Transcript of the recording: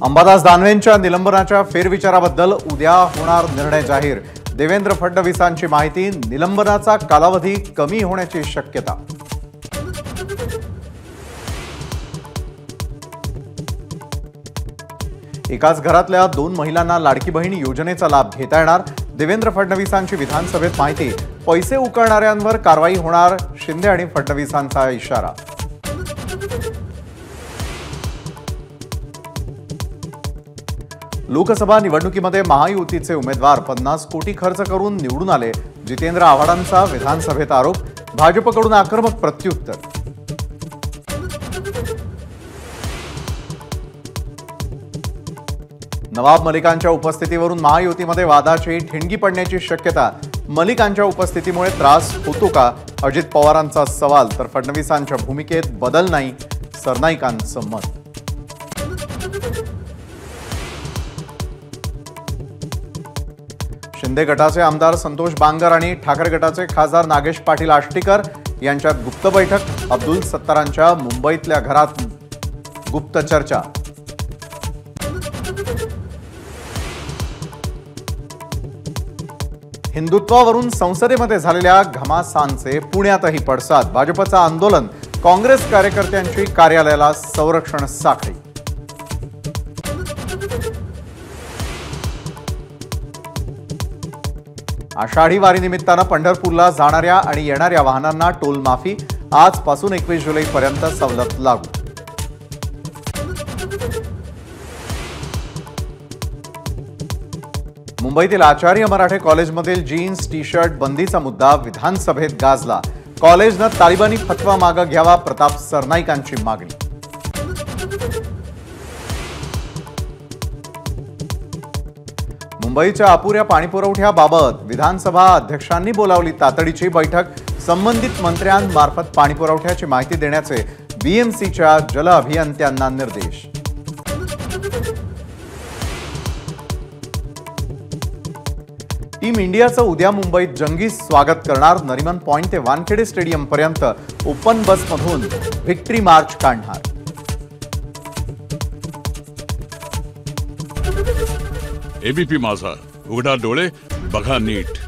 अंबादास दानवेंच्या निलंबनाच्या फेरविचाराबद्दल उद्या होणार निर्णय जाहीर। देवेंद्र फडणवीसांची माहिती, निलंबनाचा कालावधी कमी होण्याची शक्यता। एकाच घरातल्या 2 महिलांना लाडकी बहीण योजनेचा लाभ घेता येणार। देवेंद्र फडणवीसांची विधानसभेत माहिती, पैसे उकळणाऱ्यांवर कारवाई होणार। शिंदे आणि फडणवीसांचा इशारा। लोकसभा निवडणुकीमध्ये महायुतीचे उमेदवार 50 कोटी खर्च करून निवडून आले। जितेंद्र आव्हाडांचा विधानसभेत आरोप, भाजपकडून आक्रमक प्रत्युत्तर। नवाब मलिकांच्या उपस्थितीवरून महायुतीमध्ये वादाची ठिणगी पडण्याची शक्यता। मलिकांच्या उपस्थितीमुळे त्रास होतो का, अजित पवारांचा सवाल, तर फडणवीसांच्या भूमिकेत बदल नाही, सरनाईकांचं मत। शिंदे गटाचे आमदार संतोष बांगर आणि ठाकरे गटाचे खासदार नागेश पाटील आष्टीकर यांच्यात गुप्त बैठक। अब्दुल सत्तारांच्या मुंबईतल्या घरात गुप्त चर्चा। हिंदुत्वावरून संसदेमध्ये झालेल्या घमासांचे पुण्यातही पडसाद। भाजपचं आंदोलन, काँग्रेस कार्यकर्त्यांची कार्यालयाला संरक्षण साखळी। आषाढी वारीनिमित्तानं पंढरपूरला जाणाऱ्या आणि येणाऱ्या वाहनांना टोल माफी। आजपासून 21 जुलैपर्यंत सवलत लागू। मुंबईतील आचार्य मराठे कॉलेजमधील जीन्स टी शर्ट बंदीचा मुद्दा विधानसभेत गाजला। कॉलेजनं तालिबानी फतवा मागे घ्यावा, प्रताप सरनाईकांची मागणी। मुंबईच्या अपुऱ्या पाणीपुरवठ्याबाबत विधानसभा अध्यक्षांनी बोलावली तातडीची बैठक। संबंधित मंत्र्यांमार्फत पाणीपुरवठ्याची माहिती देण्याचे बीएमसीच्या जल अभियंत्यांना निर्देश। टीम इंडियाचं उद्या मुंबईत जंगी स्वागत करणार। नरिमन पॉइंट ते वानखेडे स्टेडियम पर्यंत ओपन बसमधून व्हिक्टरी मार्च काढणार। एबीपी माझा, उघडा डोळे बघा नीट।